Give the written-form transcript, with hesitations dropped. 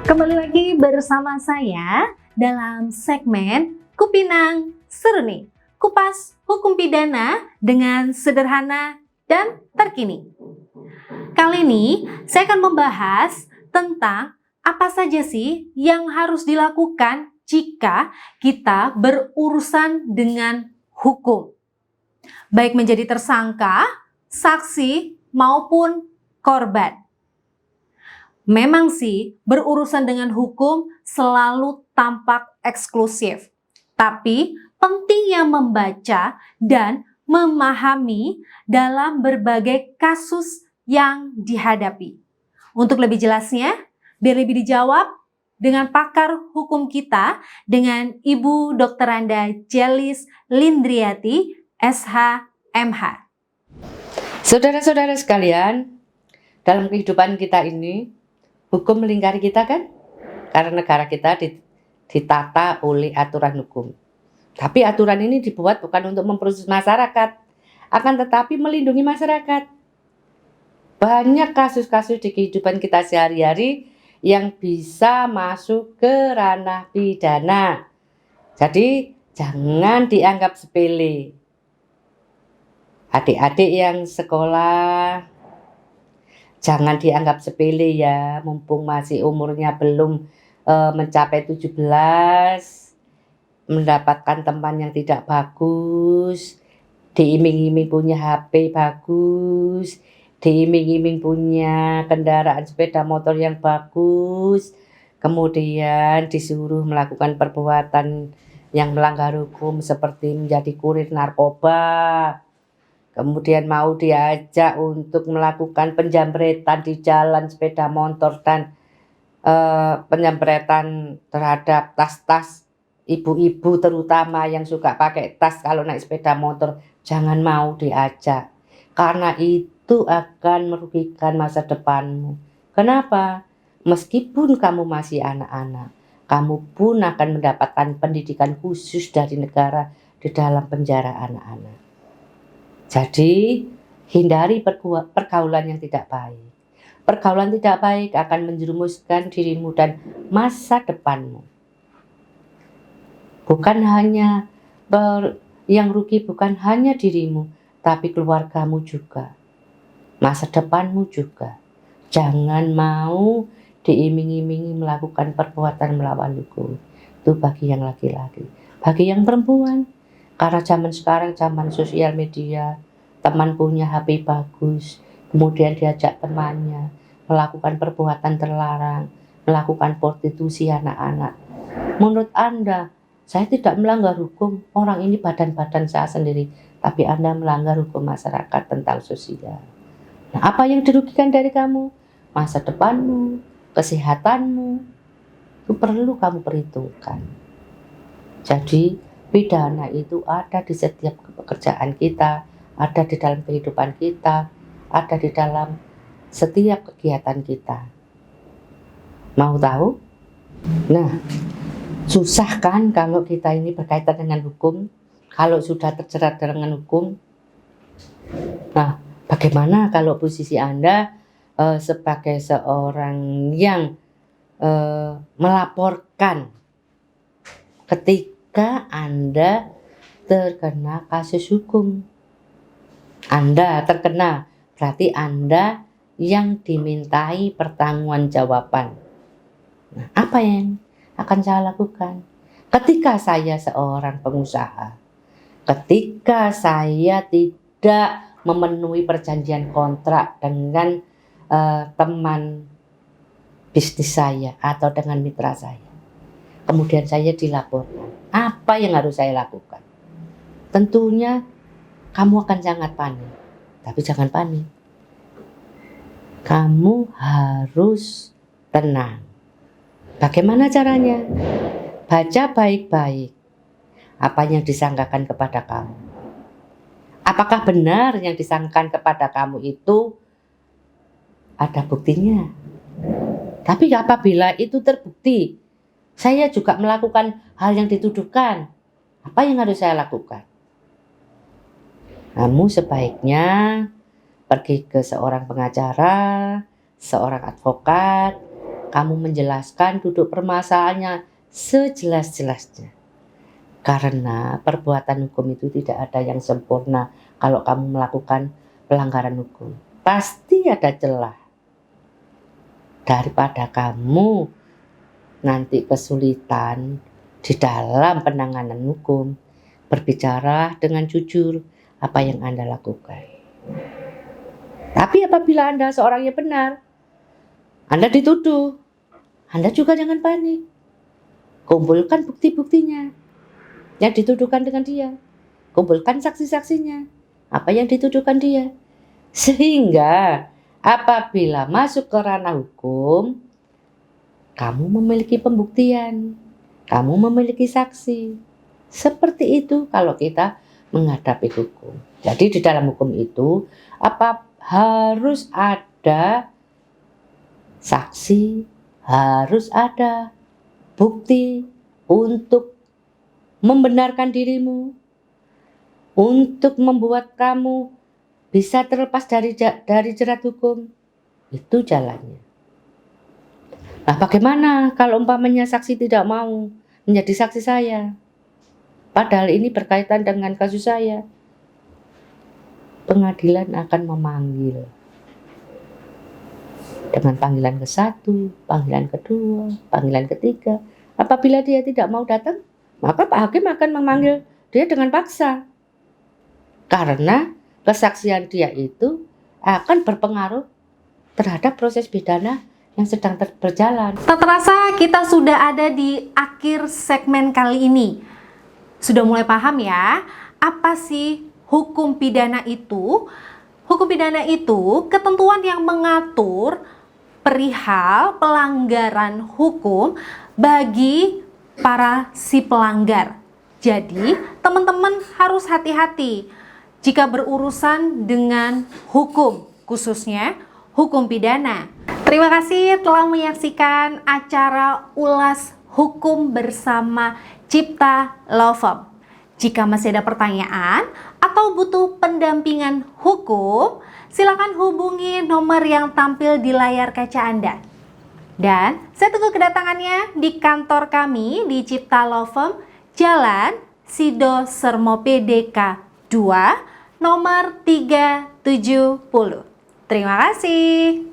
Kembali lagi bersama saya dalam segmen Kupinang Seru nih, kupas hukum pidana dengan sederhana dan terkini. Kali ini saya akan membahas tentang apa saja sih yang harus dilakukan jika kita berurusan dengan hukum. Baik menjadi tersangka, saksi, maupun korban. Memang sih, berurusan dengan hukum selalu tampak eksklusif. Tapi pentingnya membaca dan memahami dalam berbagai kasus yang dihadapi. Untuk lebih jelasnya, biar lebih dijawab dengan pakar hukum kita, dengan Ibu Dr. Anda Jelis Lindriati, SH.MH. Saudara-saudara sekalian, dalam kehidupan kita ini, hukum melingkari kita kan? Karena negara kita ditata oleh aturan hukum. Tapi aturan ini dibuat bukan untuk memproses masyarakat, akan tetapi melindungi masyarakat. Banyak kasus-kasus di kehidupan kita sehari-hari yang bisa masuk ke ranah pidana. Jadi jangan dianggap sepele. Adik-adik yang sekolah, jangan dianggap sepele ya, mumpung masih umurnya belum mencapai 17, mendapatkan teman yang tidak bagus, diiming-iming punya HP bagus, diiming-iming punya kendaraan sepeda motor yang bagus, kemudian disuruh melakukan perbuatan yang melanggar hukum seperti menjadi kurir narkoba. Kemudian mau diajak untuk melakukan penjamretan di jalan sepeda motor dan penjamretan terhadap tas-tas ibu-ibu terutama yang suka pakai tas kalau naik sepeda motor. Jangan mau diajak, karena itu akan merugikan masa depanmu. Kenapa? Meskipun kamu masih anak-anak, kamu pun akan mendapatkan pendidikan khusus dari negara di dalam penjara anak-anak. Jadi, hindari pergaulan yang tidak baik. Pergaulan tidak baik akan menjerumuskan dirimu dan masa depanmu. Bukan hanya yang rugi bukan hanya dirimu, tapi keluargamu juga. Masa depanmu juga. Jangan mau diiming-imingi melakukan perbuatan melawan hukum. Itu bagi yang laki-laki. Bagi yang perempuan, karena zaman sekarang zaman sosial media, teman punya HP bagus, kemudian diajak temannya melakukan perbuatan terlarang, melakukan prostitusi anak-anak. Menurut Anda, saya tidak melanggar hukum, orang ini badan-badan saya sendiri, tapi Anda melanggar hukum masyarakat tentang sosial. Nah, apa yang dirugikan dari kamu? Masa depanmu, kesehatanmu, itu perlu kamu perhitungkan. Jadi, pidana itu ada di setiap pekerjaan kita, ada di dalam kehidupan kita, ada di dalam setiap kegiatan kita. Mau tahu? Nah, susah kan kalau kita ini berkaitan dengan hukum, kalau sudah terjerat dengan hukum. Nah, bagaimana kalau posisi Anda sebagai seorang yang melaporkan ketika Anda terkena kasus hukum? Anda terkena, berarti Anda yang dimintai pertanggungjawaban. Nah, apa yang akan saya lakukan? Ketika saya seorang pengusaha, ketika saya tidak memenuhi perjanjian kontrak dengan teman bisnis saya atau dengan mitra saya, kemudian saya dilaporkan, apa yang harus saya lakukan? Tentunya kamu akan sangat panik, tapi jangan panik. Kamu harus tenang. Bagaimana caranya? Baca baik-baik apa yang disangkakan kepada kamu. Apakah benar yang disangkakan kepada kamu itu ada buktinya? Tapi apabila itu terbukti, saya juga melakukan hal yang dituduhkan, apa yang harus saya lakukan? Kamu sebaiknya pergi ke seorang pengacara, seorang advokat, kamu menjelaskan duduk permasalahannya sejelas-jelasnya. Karena perbuatan hukum itu tidak ada yang sempurna. Kalau kamu melakukan pelanggaran hukum, pasti ada celah. Daripada kamu nanti kesulitan di dalam penanganan hukum, berbicara dengan jujur apa yang Anda lakukan. Tapi apabila Anda seorang yang benar, Anda dituduh, Anda juga jangan panik. Kumpulkan bukti-buktinya yang dituduhkan dengan dia. Kumpulkan saksi-saksinya, apa yang dituduhkan dia. Sehingga apabila masuk ke ranah hukum, kamu memiliki pembuktian, kamu memiliki saksi. Seperti itu kalau kita menghadapi hukum. Jadi di dalam hukum itu harus ada saksi, harus ada bukti untuk membenarkan dirimu, untuk membuat kamu bisa terlepas dari jerat hukum. Itu jalannya. Nah, bagaimana kalau umpamanya saksi tidak mau menjadi saksi saya? Padahal ini berkaitan dengan kasus saya. Pengadilan akan memanggil. Dengan panggilan ke-1, panggilan kedua, panggilan ketiga. Apabila dia tidak mau datang, maka Pak Hakim akan memanggil dia dengan paksa. Karena kesaksian dia itu akan berpengaruh terhadap proses pidana yang sedang berjalan. Tak terasa kita sudah ada di akhir segmen kali ini. Sudah mulai paham ya, apa sih hukum pidana itu? Hukum pidana itu ketentuan yang mengatur perihal pelanggaran hukum bagi para si pelanggar. Jadi, teman-teman harus hati-hati jika berurusan dengan hukum, khususnya hukum pidana. Terima kasih telah menyaksikan acara ulas hukum bersama Cipta Law Firm. Jika masih ada pertanyaan atau butuh pendampingan hukum, silakan hubungi nomor yang tampil di layar kaca Anda. Dan saya tunggu kedatangannya di kantor kami di Cipta Law Firm, Jalan Sido Sermope DK 2, nomor 370. Terima kasih.